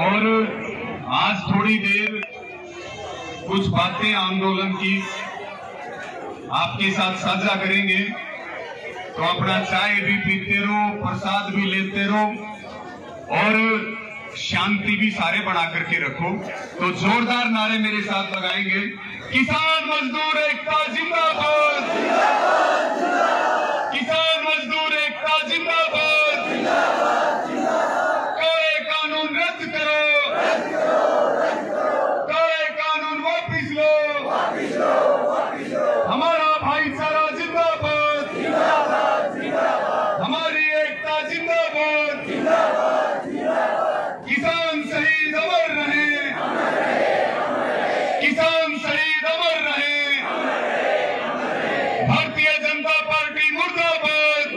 और आज थोड़ी देर कुछ बातें आंदोलन की आपके साथ साझा करेंगे, तो अपना चाय भी पीते रहो, प्रसाद भी लेते रहो और शांति भी सारे बना करके रखो। तो जोरदार नारे मेरे साथ लगाएंगे। किसान मजदूर एकता जिंदाबाद, किसान मजदूर एकता जिंदाबाद, काले कानून रद्द करो, काले कानून वापिस लो, हमारा भाईचारा जिंदाबाद, हमारी एकता जिंदाबाद, किसान शहीद अमर रहे, किसान शहीद अमर रहे, भारतीय जनता पार्टी मुर्दाबाद,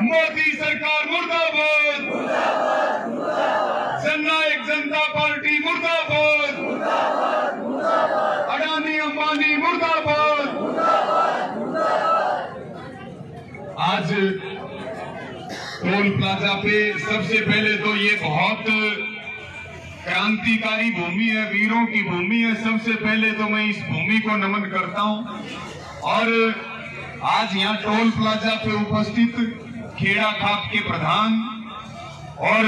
मोदी सरकार मुर्दाबाद, जननायक जनता पार्टी मुर्दाबाद, अडानी अंबानी मुर्दाबाद। आज टोल प्लाजा पे सबसे पहले तो ये बहुत क्रांतिकारी भूमि है, वीरों की भूमि है। सबसे पहले तो मैं इस भूमि को नमन करता हूं। और आज यहाँ टोल प्लाजा पे उपस्थित खेड़ा खाप के प्रधान और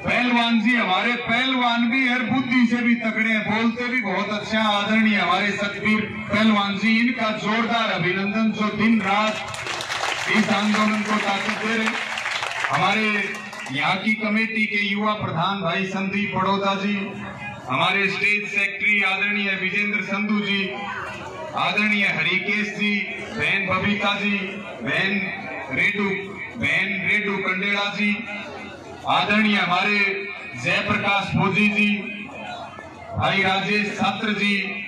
पहलवान जी, हमारे पहलवान भी हर बुद्धि से भी तगड़े हैं, बोलते भी बहुत अच्छा, आदरणीय हमारे सतवीर पहलवान जी, इनका जोरदार अभिनंदन जो दिन रात इस आंदोलन को ताकत दे रहे। हमारे यहाँ की कमेटी के युवा प्रधान भाई संदीप बड़ौदा जी, हमारे स्टेट सेक्रेटरी आदरणीय विजेंद्र संधू जी, आदरणीय हरिकेश जी, बहन बबीता जी, बहन रेडू कंडेला जी, आदरणीय हमारे जयप्रकाश फौजी जी, भाई राजेश छात्र जी,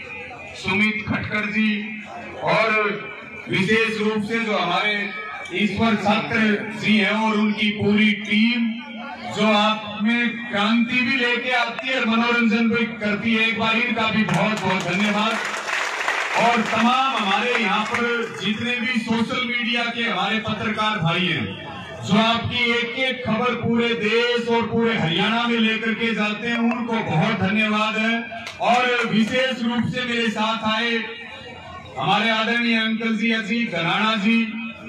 सुमित खटकर जी और विशेष रूप से जो हमारे ईश्वर छात्र जी हैं और उनकी पूरी टीम जो आप में क्रांति भी लेके आती है और मनोरंजन भी करती है, एक बार इनका भी बहुत बहुत धन्यवाद। और तमाम हमारे यहाँ पर जितने भी सोशल मीडिया के हमारे पत्रकार भाई हैं जो आपकी एक एक खबर पूरे देश और पूरे हरियाणा में लेकर के जाते हैं, उनको बहुत धन्यवाद है। और विशेष रूप से मेरे साथ आए हमारे आदरणीय अंकल जी अजीत धनाना जी,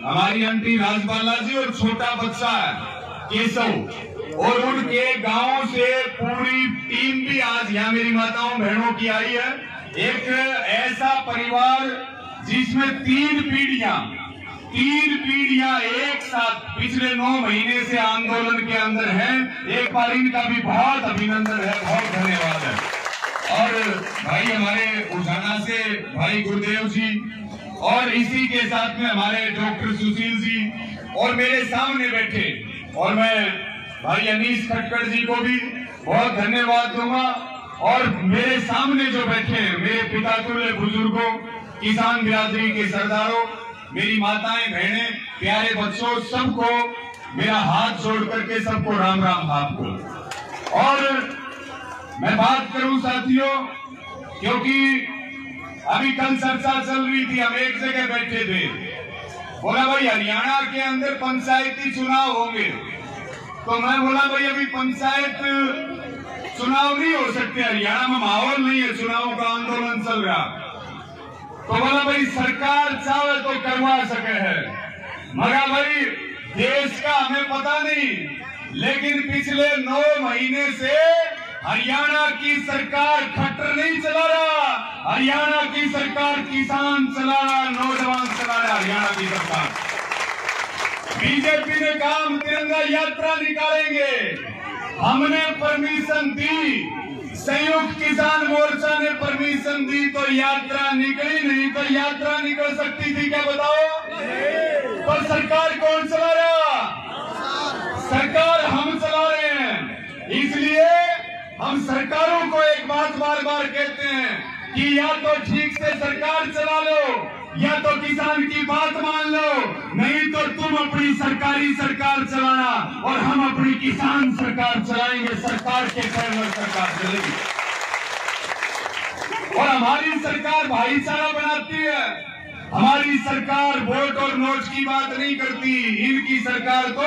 हमारी आंटी राजबाला जी और छोटा बच्चा केशव और उनके गांव से पूरी टीम भी आज यहाँ मेरी माताओं बहनों की आई है। एक ऐसा परिवार जिसमें तीन पीढ़ियां एक साथ पिछले 9 महीने से आंदोलन के अंदर हैं। एक बार इनका भी बहुत अभिनंदन है, बहुत धन्यवाद है। और भाई हमारे उजाना से भाई गुरुदेव जी और इसी के साथ में हमारे डॉक्टर सुशील जी और मेरे सामने बैठे, और मैं भाई अनीश खटकर जी को भी बहुत धन्यवाद दूंगा। और मेरे सामने जो बैठे हैं मेरे पिता तुल्य बुजुर्गों, किसान बिरादरी के सरदारों, मेरी माताएं बहनें, प्यारे बच्चों, सबको मेरा हाथ जोड़ करके सबको राम राम आपको। और मैं बात करूं साथियों, क्योंकि अभी कल चर्चा चल रही थी, हम एक जगह बैठे थे, बोला भाई हरियाणा के अंदर पंचायती चुनाव होंगे, तो मैं बोला भाई अभी पंचायत चुनाव नहीं हो सकते, हरियाणा में माहौल नहीं है, चुनाव का आंदोलन चल रहा। तो बोला भाई सरकार चाहे तो करवा सके है, मगर भाई देश का हमें पता नहीं, लेकिन पिछले 9 महीने से हरियाणा की सरकार खट्टर नहीं चला रहा, हरियाणा की सरकार किसान चला रहा, नौजवान चला रहा, हरियाणा की सरकार। बीजेपी ने कहा हम तिरंगा यात्रा निकालेंगे, हमने परमिशन दी, संयुक्त किसान मोर्चा ने परमिशन दी, तो यात्रा निकली, नहीं तो यात्रा निकल सकती थी क्या बताओ? पर सरकार कौन चला रहा? सरकार हम चला रहे हैं। इसलिए हम सरकारों को एक बात बार बार कहते हैं कि या तो ठीक से सरकार चला लो, या तो किसान की बात मान लो, नहीं तो तुम अपनी सरकारी सरकार चलाना और हम अपनी किसान सरकार चलाएंगे। सरकार के पैर सरकार चलेगी और हमारी सरकार भाईचारा बनाती है। हमारी सरकार वोट और नोट की बात नहीं करती, इनकी सरकार तो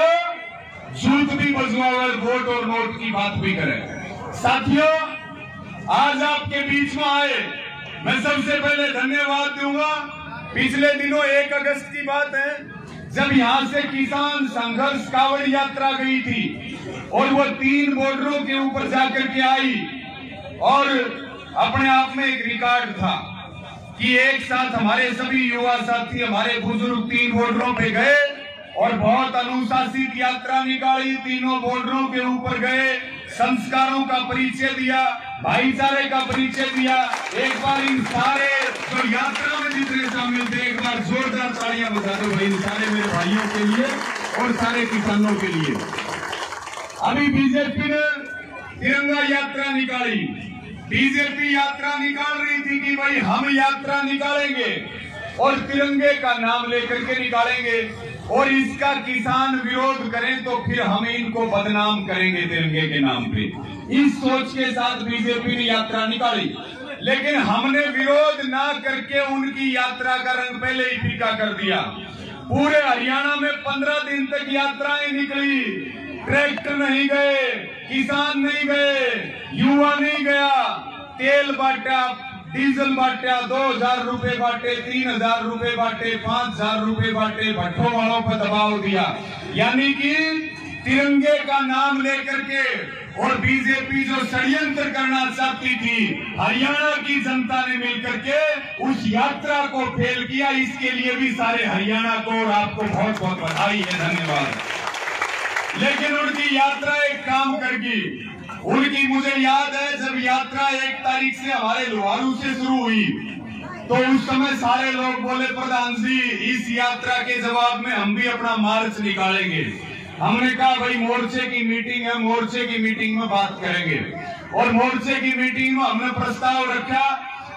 जूत भी बजवावे, वोट और नोट की बात भी करें। साथियों, आज आपके बीच में आए, मैं सबसे पहले धन्यवाद दूंगा। पिछले दिनों 1 अगस्त की बात है, जब यहां से किसान संघर्ष कावड़ यात्रा गई थी और वो 3 बॉर्डरों के ऊपर जाकर के आई, और अपने आप में एक रिकॉर्ड था कि एक साथ हमारे सभी युवा साथी, हमारे बुजुर्ग 3 बॉर्डरों पे गए और बहुत अनुशासित यात्रा निकाली। तीनों बॉर्डरों के ऊपर गए, संस्कारों का परिचय दिया, भाईचारे का परिचय दिया। एक बार इन सारे जो यात्रा में जितने शामिल थे, एक बार जोरदार तालियां बजा दो भाई, इन सारे मेरे भाइयों के लिए और सारे किसानों के लिए। अभी बीजेपी ने तिरंगा यात्रा निकाली। बीजेपी यात्रा निकाल रही थी कि भाई हम यात्रा निकालेंगे और तिरंगे का नाम लेकर के निकालेंगे, और इसका किसान विरोध करें तो फिर हम इनको बदनाम करेंगे तिरंगे के नाम पे। इस सोच के साथ बीजेपी ने यात्रा निकाली, लेकिन हमने विरोध ना करके उनकी यात्रा का रंग पहले ही फीका कर दिया। पूरे हरियाणा में 15 दिन तक यात्राएं निकली, ट्रैक्टर नहीं गए, किसान नहीं गए, युवा नहीं गया, तेल बांटा, डीजल बांटा, 2000 रुपए बांटे, 3000 रुपए बांटे, 5000 रुपए बांटे, भट्टों वालों पर दबाव दिया। यानी कि तिरंगे का नाम लेकर के, और बीजेपी जो षड्यंत्र करना चाहती थी, हरियाणा की जनता ने मिलकर के उस यात्रा को फेल किया। इसके लिए भी सारे हरियाणा को और आपको बहुत बहुत बधाई है, धन्यवाद। लेकिन उनकी यात्रा एक काम कर गई। उनकी, मुझे याद है जब यात्रा 1 तारीख से हमारे लोहारू से शुरू हुई, तो उस समय सारे लोग बोले, प्रधान जी इस यात्रा के जवाब में हम भी अपना मार्च निकालेंगे। हमने कहा भाई मोर्चे की मीटिंग है, मोर्चे की मीटिंग में बात करेंगे। और मोर्चे की मीटिंग में हमने प्रस्ताव रखा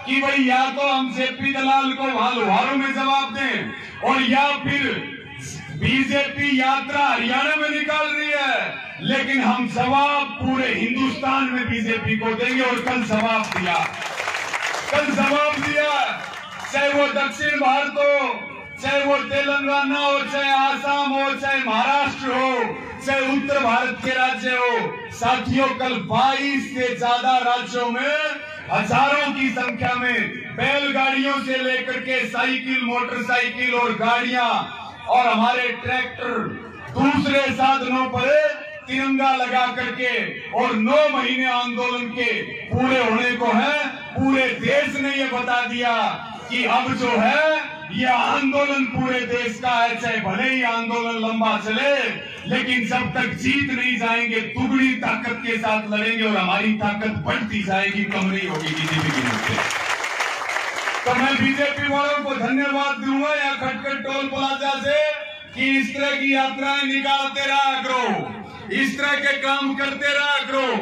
कि भाई या तो हम जेपी दलाल को वहां लोहारू में जवाब दें, और या फिर बीजेपी यात्रा हरियाणा में निकाल रही है, लेकिन हम जवाब पूरे हिंदुस्तान में बीजेपी को देंगे। और कल जवाब दिया, चाहे वो दक्षिण भारत हो, चाहे वो तेलंगाना हो, चाहे आसाम हो, चाहे महाराष्ट्र हो, चाहे उत्तर भारत के राज्य हो। साथियों, कल 22 से ज्यादा राज्यों में हजारों की संख्या में बैलगाड़ियों से लेकर के साइकिल, मोटरसाइकिल और गाड़ियां और हमारे ट्रैक्टर, दूसरे साधनों पर तिरंगा लगा करके, और 9 महीने आंदोलन के पूरे होने को है। पूरे देश ने ये बता दिया कि अब जो है ये आंदोलन पूरे देश का है। चाहे भले ही आंदोलन लंबा चले, लेकिन जब तक जीत नहीं जाएंगे दुगनी ताकत के साथ लड़ेंगे, और हमारी ताकत बढ़ती जाएगी, कम नहीं होगी किसी भी कीमत पे। तो मैं बीजेपी वालों को धन्यवाद दूंगा या खटखट टोल प्लाजा से कि इस तरह की यात्राएं निकालते रहा करो, इस तरह के काम करते रहा करो।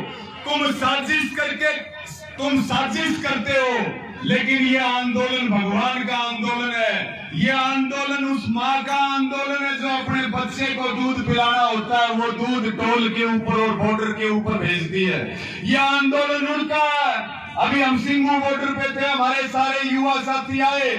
तुम साजिश करते हो, लेकिन ये आंदोलन भगवान का आंदोलन है। ये आंदोलन उस माँ का आंदोलन है जो अपने बच्चे को दूध पिलाना होता है, वो दूध टोल के ऊपर और बॉर्डर के ऊपर भेजती है। ये आंदोलन उनका है। अभी हम सिंघू बॉर्डर पे थे, हमारे सारे युवा साथी आए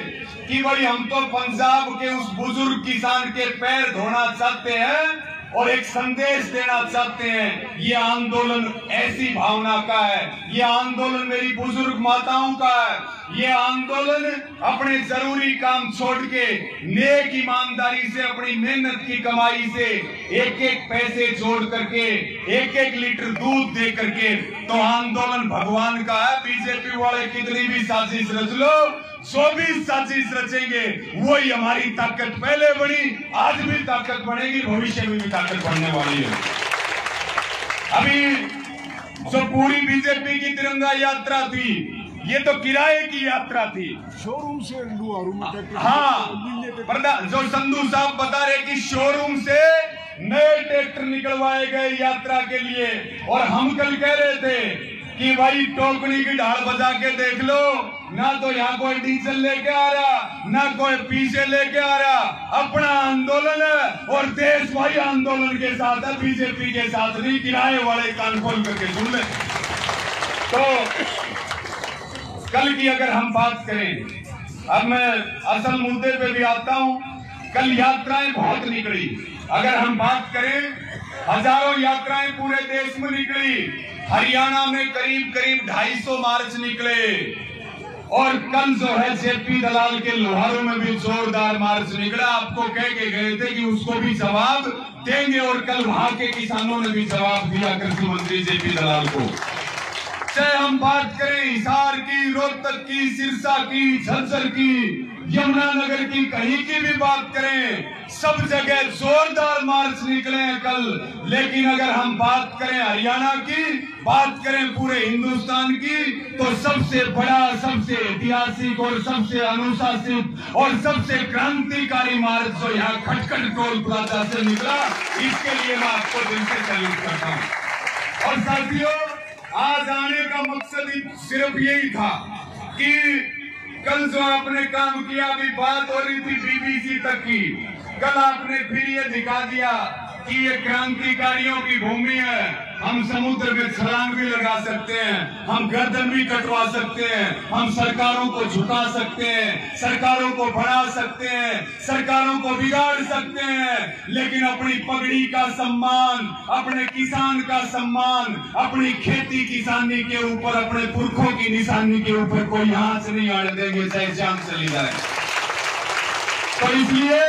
कि भाई हम तो पंजाब के उस बुजुर्ग किसान के पैर धोना चाहते हैं और एक संदेश देना चाहते हैं। ये आंदोलन ऐसी भावना का है, ये आंदोलन मेरी बुजुर्ग माताओं का है। ये आंदोलन अपने जरूरी काम छोड़ के, नेक ईमानदारी से, अपनी मेहनत की कमाई से एक एक पैसे जोड़ करके, एक एक लीटर दूध दे करके, तो आंदोलन भगवान का है। बीजेपी वाले कितनी भी साजिश रच लो, 24 साजिश रचेंगे, वही हमारी ताकत पहले बढ़ी, आज भी ताकत बढ़ेगी, भविष्य में भी ताकत बढ़ने वाली है। अभी जो पूरी बीजेपी की तिरंगा यात्रा थी, ये तो किराए की यात्रा थी, शोरूम से हाँ, जो संधू साहब बता रहे कि शोरूम से नए ट्रैक्टर निकलवाए गए यात्रा के लिए। और हम कल कह रहे थे कि भाई टोकनी की ढाल बजा के देख लो, ना तो यहाँ कोई डीजल लेके आ रहा, ना कोई पीछे लेके आ रहा। अपना आंदोलन है और देश भाई आंदोलन के साथ है, बीजेपी के साथ नहीं। किराए वाले कान खोल करके सुन ले। तो कल की अगर हम बात करें, अब मैं असल मुद्दे पे भी आता हूं। कल यात्राएं बहुत निकली। अगर हम बात करें हजारों यात्राएं पूरे देश में निकली। हरियाणा में करीब करीब 250 मार्च निकले और कल जो है जेपी दलाल के लोहारों में भी जोरदार मार्च निकला। आपको कह के गए थे कि उसको भी जवाब देंगे और कल वहां के किसानों ने भी जवाब दिया कृषि मंत्री जेपी दलाल को। चाहे हम बात करें हिसार की, रोहतक की, सिरसा की, झज्जर की, यमुनानगर की, कहीं की भी बात करें, सब जगह जोरदार मार्च निकले हैं कल। लेकिन अगर हम बात करें हरियाणा की, बात करें पूरे हिंदुस्तान की, तो सबसे बड़ा, सबसे ऐतिहासिक और सबसे अनुशासित और सबसे क्रांतिकारी मार्च जो यहाँ खटखट टोल प्लाजा से निकला, इसके लिए मैं आपको दिल से सैल्यूट करता हूँ। और साथियों, आज आने का मकसद सिर्फ यही था कि कल जो आपने काम किया, अभी बात हो रही थी बीबीसी तक की, कल आपने फिर ये दिखा दिया कि ये क्रांतिकारियों की भूमि है। हम समुद्र में छलांग भी लगा सकते हैं, हम गर्दन भी कटवा सकते हैं, हम सरकारों को झुका सकते हैं, सरकारों को बढ़ा सकते हैं, सरकारों को बिगाड़ सकते हैं, लेकिन अपनी पगड़ी का सम्मान, अपने किसान का सम्मान, अपनी खेती किसानी के ऊपर, अपने पुरखों की निशानी के ऊपर कोई आंच नहीं आने देंगे, चाहे जान चली जाए। तो इसलिए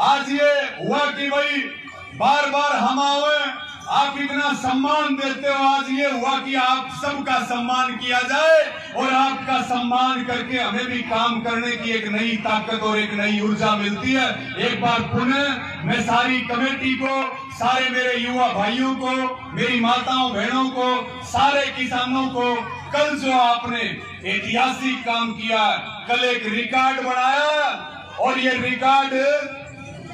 आज ये हुआ कि भाई बार बार हम आए, आप इतना सम्मान देते हो, आज ये हुआ कि आप सबका सम्मान किया जाए और आपका सम्मान करके हमें भी काम करने की एक नई ताकत और एक नई ऊर्जा मिलती है। एक बार पुनः मैं सारी कमेटी को, सारे मेरे युवा भाइयों को, मेरी माताओं बहनों को, सारे किसानों को, कल जो आपने ऐतिहासिक काम किया, कल एक रिकॉर्ड बनाया और ये रिकॉर्ड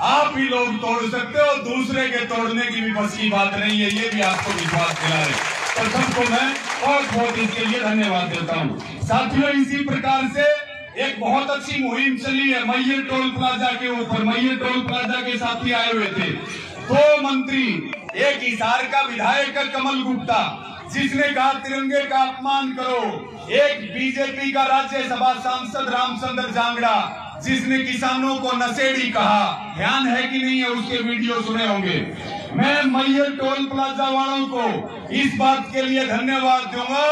आप ही लोग तोड़ सकते हो, दूसरे के तोड़ने की भी बस की बात नहीं है, ये भी आपको विश्वास दिला है। तो सबको मैं बहुत बहुत इसके लिए धन्यवाद देता हूँ। साथियों, इसी प्रकार से एक बहुत अच्छी मुहिम चली है मैयर टोल प्लाजा के ऊपर। मैयर टोल प्लाजा के साथी आए हुए थे 2 मंत्री, एक हिसार का विधायक कमल गुप्ता जिसने कहा तिरंगे का अपमान करो, एक बीजेपी का राज्यसभा सांसद रामचंद्र जांगड़ा जिसने किसानों को नशेड़ी कहा। ध्यान है कि नहीं है, उसके वीडियो सुने होंगे। मैं मैयर टोल प्लाजा वालों को इस बात के लिए धन्यवाद दूंगा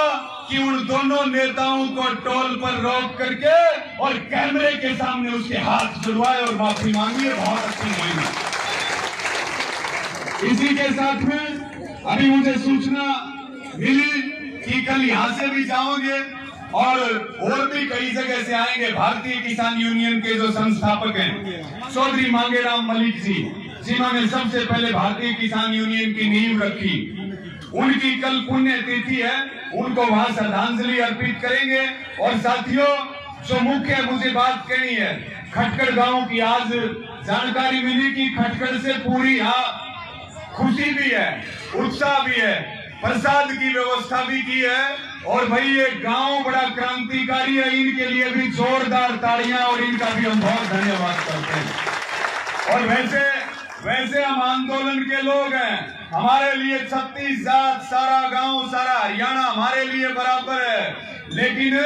कि उन दोनों नेताओं को टोल पर रोक करके और कैमरे के सामने उसके हाथ जुड़वाए और माफी मांगी है। बहुत अच्छी मुहिम है। इसी के साथ में अभी मुझे सूचना मिली कि कल यहाँ से भी जाओगे और भी कई जगह से आएंगे। भारतीय किसान यूनियन के जो संस्थापक हैं चौधरी मांगेराम मलिक जी, जिन्होंने सबसे पहले भारतीय किसान यूनियन की नींव रखी, उनकी कल पुण्य तिथि है, उनको वहां श्रद्धांजलि अर्पित करेंगे। और साथियों, जो मुख्य मुझे बात कहनी है खटखड़ गांव की, आज जानकारी मिली कि खटखड़ से पूरी यहाँ खुशी भी है, उत्साह भी है, प्रसाद की व्यवस्था भी की है। और भाई ये गांव बड़ा क्रांतिकारी है, इनके लिए भी जोरदार तालियां और इनका भी हम बहुत धन्यवाद करते हैं। और वैसे हम आंदोलन के लोग हैं, हमारे लिए 36 जात, सारा गांव, सारा हरियाणा हमारे लिए बराबर है, लेकिन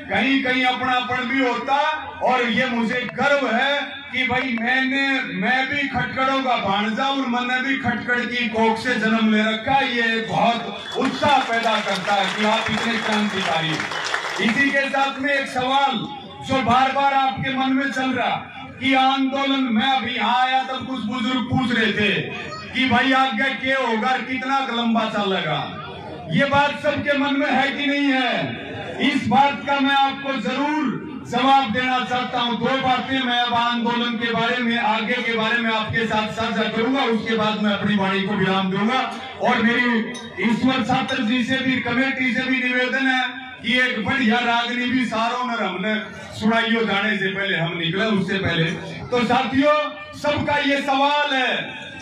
कहीं कहीं अपनापन भी होता। और ये मुझे गर्व है कि भाई मैं भी खटखड़ों का भांजा और मैंने भी खटखड़ की कोख से जन्म ले रखा। ये बहुत उत्साह पैदा करता है कि आप इतने क्रांतिकारी। इसी के साथ में एक सवाल जो बार बार आपके मन में चल रहा कि आंदोलन में अभी यहाँ आया तब कुछ बुजुर्ग पूछ रहे थे कि भाई आगे क्या होगा, कितना लंबा चलेगा। ये बात सबके मन में है कि नहीं है? इस बात का मैं आपको जरूर जवाब देना चाहता हूं। 2 बातें मैं अब आंदोलन के बारे में, आगे के बारे में आपके साथ साझा करूंगा, उसके बाद मैं अपनी वाणी को विराम दूंगा। और मेरी ईश्वर छात्र जी से भी, कमेटी से भी निवेदन है कि एक बढ़िया रागनी भी सारों ने हमने सुनाइयो जाने से पहले हम निकले, उससे पहले। तो साथियों, सबका ये सवाल है,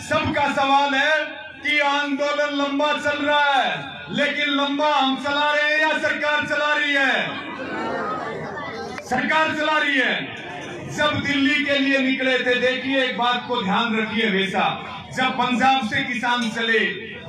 सबका सवाल है कि आंदोलन लंबा चल रहा है, लेकिन लंबा हम चला रहे हैं या सरकार चला रही है? सरकार चला रही है। जब दिल्ली के लिए निकले थे, देखिए एक बात को ध्यान रखिए हमेशा, जब पंजाब से किसान चले,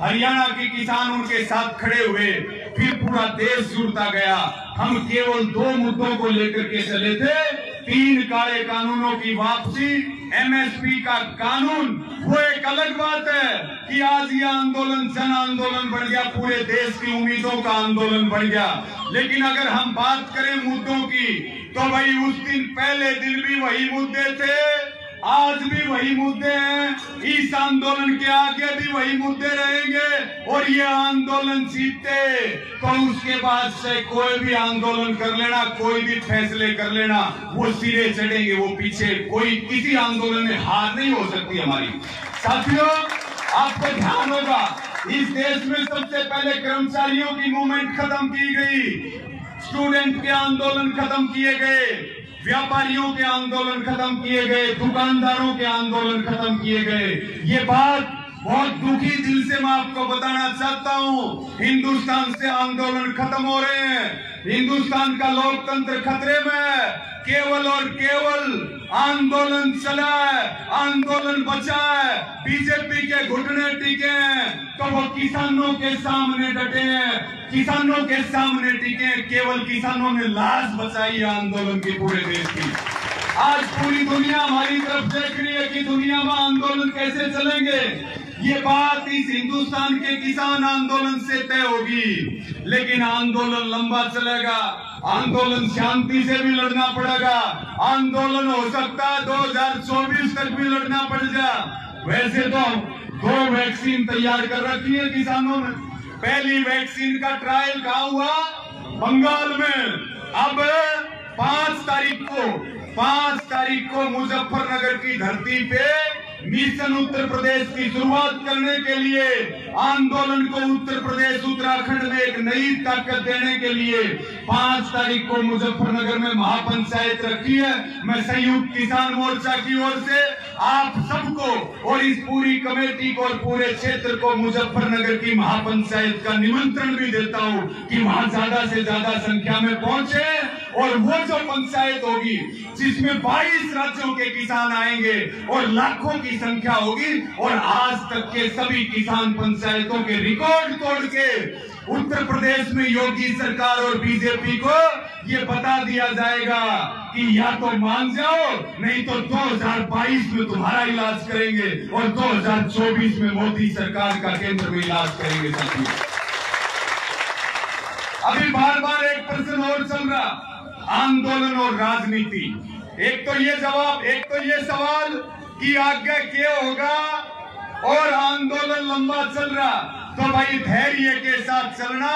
हरियाणा के किसान उनके साथ खड़े हुए, फिर पूरा देश जुड़ता गया। हम केवल 2 मुद्दों को लेकर के चले थे, 3 काले कानूनों की वापसी, एमएसपी का कानून, वो एक अलग बात है कि आज ये आंदोलन जन आंदोलन बन गया, पूरे देश की उम्मीदों का आंदोलन बन गया। लेकिन अगर हम बात करें मुद्दों की, तो भाई उस दिन पहले दिन भी वही मुद्दे थे, आज भी वही मुद्दे हैं, इस आंदोलन के आगे भी वही मुद्दे रहेंगे। और ये आंदोलन जीतते तो उसके बाद से कोई भी आंदोलन कर लेना, कोई भी फैसले कर लेना, वो सिरे चढ़ेंगे, वो पीछे कोई किसी आंदोलन में हार नहीं हो सकती हमारी। साथियों, आपको ध्यान होगा, इस देश में सबसे पहले कर्मचारियों की मूवमेंट खत्म की गई, स्टूडेंट के आंदोलन खत्म किए गए, व्यापारियों के आंदोलन खत्म किए गए, दुकानदारों के आंदोलन खत्म किए गए। ये बात बहुत दुखी दिल से मैं आपको बताना चाहता हूँ। हिंदुस्तान से आंदोलन खत्म हो रहे हैं, हिंदुस्तान का लोकतंत्र खतरे में है। केवल और केवल आंदोलन चला है, आंदोलन बचा है, बीजेपी के घुटने टिके हैं तो वो किसानों के सामने डटे हैं, किसानों के सामने टिके हैं। केवल किसानों ने लाश बचाई है आंदोलन की पूरे देश की। आज पूरी दुनिया हमारी तरफ देख रही है कि दुनिया में आंदोलन कैसे चलेंगे। ये बात इस हिंदुस्तान के किसान आंदोलन से तय होगी, लेकिन आंदोलन लंबा चलेगा, आंदोलन शांति से भी लड़ना पड़ेगा, आंदोलन हो सकता है 2024 तक भी लड़ना पड़ जाए। वैसे तो 2 वैक्सीन तैयार कर रखी है किसानों ने। पहली वैक्सीन का ट्रायल कहाँ हुआ? बंगाल में। अब 5 तारीख को मुजफ्फरनगर की धरती पे मिशन उत्तर प्रदेश की शुरुआत करने के लिए, आंदोलन को उत्तर प्रदेश उत्तराखंड में एक नई ताकत देने के लिए 5 तारीख को मुजफ्फरनगर में महापंचायत रखी है। मैं संयुक्त किसान मोर्चा की ओर से आप सबको और इस पूरी कमेटी को और पूरे क्षेत्र को मुजफ्फरनगर की महापंचायत का निमंत्रण भी देता हूं कि वहां ज्यादा से ज्यादा संख्या में पहुंचे और वो जो पंचायत होगी जिसमें 22 राज्यों के किसान आएंगे और लाखों की संख्या होगी, और आज तक के सभी किसान पंचायतों के रिकॉर्ड तोड़ के उत्तर प्रदेश में योगी सरकार और बीजेपी को ये बता दिया जाएगा कि या तो मान जाओ, नहीं तो 2022 में तुम्हारा इलाज करेंगे और 2024 में मोदी सरकार का केंद्र में इलाज करेंगे। साथियों, अभी बार बार एक प्रश्न और चल रहा, आंदोलन और राजनीति। एक तो ये सवाल कि आगे क्या होगा, और आंदोलन लंबा चल रहा तो भाई धैर्य के साथ चलना,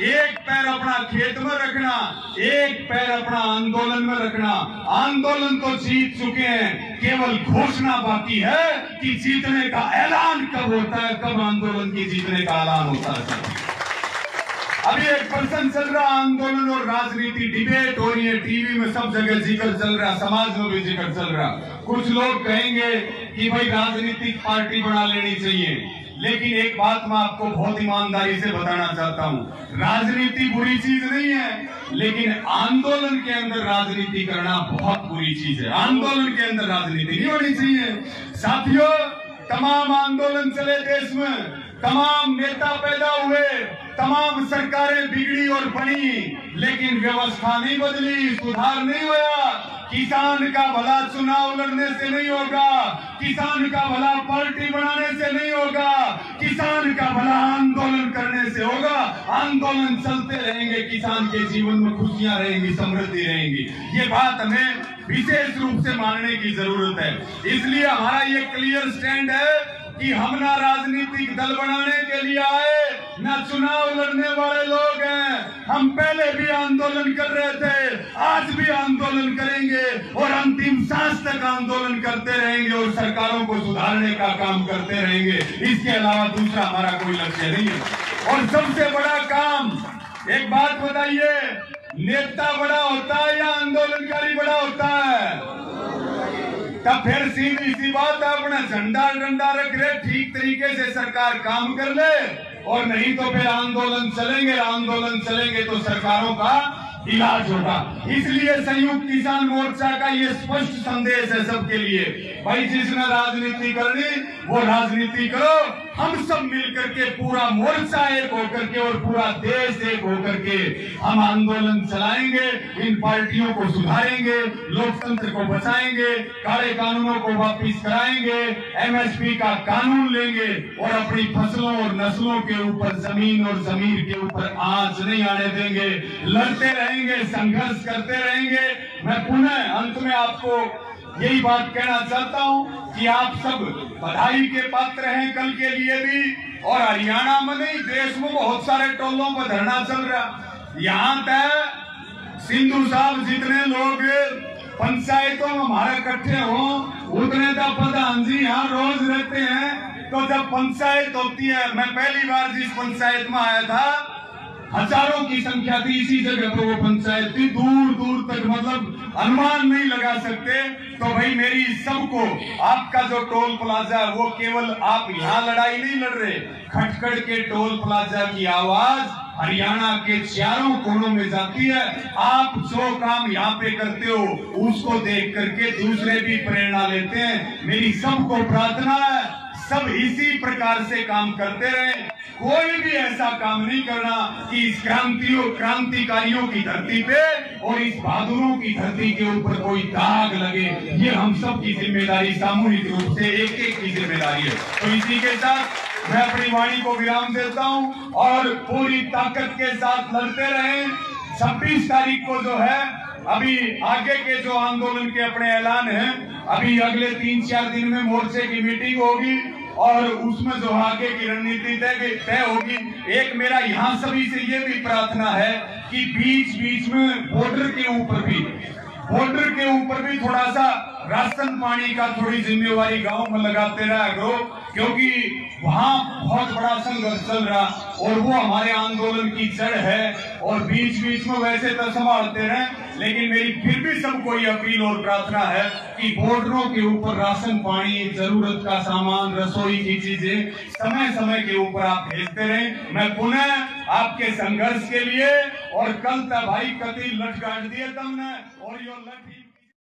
एक पैर अपना खेत में रखना, एक पैर अपना आंदोलन में रखना। आंदोलन तो जीत चुके हैं, केवल घोषणा बाकी है कि जीतने का ऐलान कब होता है, कब आंदोलन की जीतने का ऐलान होता है। अभी एक प्रश्न चल रहा, आंदोलन और राजनीति, डिबेट हो रही है, टीवी में सब जगह जिक्र चल रहा, समाज में भी जिक्र चल रहा। कुछ लोग कहेंगे कि भाई राजनीतिक पार्टी बना लेनी चाहिए, लेकिन एक बात मैं आपको बहुत ईमानदारी से बताना चाहता हूँ, राजनीति बुरी चीज नहीं है, लेकिन आंदोलन के अंदर राजनीति करना बहुत बुरी चीज है। आंदोलन के अंदर राजनीति नहीं होनी चाहिए। साथियों, तमाम आंदोलन चले देश में, तमाम नेता पैदा हुए, तमाम सरकारें बिगड़ी और बनी, लेकिन व्यवस्था नहीं बदली, सुधार नहीं हुआ। किसान का भला चुनाव लड़ने से नहीं होगा, किसान का भला पार्टी बनाने से नहीं होगा, किसान का भला आंदोलन करने से होगा। आंदोलन चलते रहेंगे, किसान के जीवन में खुशियां रहेंगी, समृद्धि रहेंगी। ये बात हमें विशेष रूप से मानने की जरूरत है। इसलिए हमारा ये क्लियर स्टैंड है कि हम ना राजनीतिक दल बनाने के लिए आए, ना चुनाव लड़ने वाले लोग हैं। हम पहले भी आंदोलन कर रहे थे, आज भी आंदोलन करेंगे और अंतिम सांस तक आंदोलन करते रहेंगे और सरकारों को सुधारने का काम करते रहेंगे। इसके अलावा दूसरा हमारा कोई लक्ष्य नहीं है। और सबसे बड़ा काम, एक बात बताइए, नेता बड़ा होता है या आंदोलनकारी बड़ा होता है? तब फिर सीधी सी बात है, अपना झंडा डंडा रख रहे, ठीक तरीके से सरकार काम कर ले, और नहीं तो फिर आंदोलन चलेंगे तो सरकारों का इलाज होगा। इसलिए संयुक्त किसान मोर्चा का ये स्पष्ट संदेश है सबके लिए, भाई जिसने राजनीति करनी वो राजनीति करो, हम सब मिलकर के पूरा मोर्चा एक होकर के और पूरा देश एक होकर के हम आंदोलन चलाएंगे, इन पार्टियों को सुधारेंगे, लोकतंत्र को बचाएंगे, काले कानूनों को वापिस कराएंगे, एमएसपी का कानून लेंगे और अपनी फसलों और नस्लों के ऊपर, जमीन और जमीर के ऊपर आंच नहीं आने देंगे। लड़ते रहेंगे, संघर्ष करते रहेंगे। मैं पुनः अंत में आपको यही बात कहना चाहता हूं कि आप सब बधाई के पात्र हैं कल के लिए भी। और हरियाणा में नहीं, देश में बहुत सारे टोलों पर धरना चल रहा। यहाँ तक सिंधु साहब जितने लोग पंचायतों में हमारे इकट्ठे हों, उतने तो प्रधान जी यहाँ रोज रहते हैं। तो जब पंचायत होती है, मैं पहली बार जिस पंचायत में आया था, हजारों की संख्या थी इसी जगह पर वो पंचायत थी, दूर दूर तक मतलब अनुमान नहीं लगा सकते। तो भाई मेरी सबको, आपका जो टोल प्लाजा वो केवल आप यहाँ लड़ाई नहीं लड़ रहे, खटखड़ के टोल प्लाजा की आवाज हरियाणा के चारों कोनों में जाती है। आप जो काम यहाँ पे करते हो उसको देख करके दूसरे भी प्रेरणा लेते हैं। मेरी सबको प्रार्थना है, सब इसी प्रकार से काम करते रहे। कोई भी ऐसा काम नहीं करना कि इस क्रांतिकारियों की धरती पे और इस बहादुरों की धरती के ऊपर कोई दाग लगे। ये हम सब की जिम्मेदारी, सामूहिक रूप से एक एक की जिम्मेदारी है। तो इसी के साथ मैं अपनी वाणी को विराम देता हूँ और पूरी ताकत के साथ लड़ते रहें। 26 तारीख को जो है, अभी आगे के जो आंदोलन के अपने ऐलान हैं, अभी अगले 3-4 दिन में मोर्चे की मीटिंग होगी और उसमें जो आगे की रणनीति तय होगी। एक मेरा यहाँ सभी से ये भी प्रार्थना है कि बीच बीच में बॉर्डर के ऊपर भी थोड़ा सा राशन पानी का थोड़ी जिम्मेवारी गांव में लगाते रहा करो, क्योंकि वहाँ बहुत बड़ा संघर्ष चल रहा और वो हमारे आंदोलन की जड़ है। और बीच बीच में वैसे तो संभालते रहे, लेकिन मेरी फिर भी सबको ये अपील और प्रार्थना है कि बॉर्डरों के ऊपर राशन पानी, जरूरत का सामान, रसोई की चीजें समय समय के ऊपर आप भेजते रहें। मैं पुनः आपके संघर्ष के लिए, और कल तक भाई कति लठ गाड़ दिए तुमने और यो लठी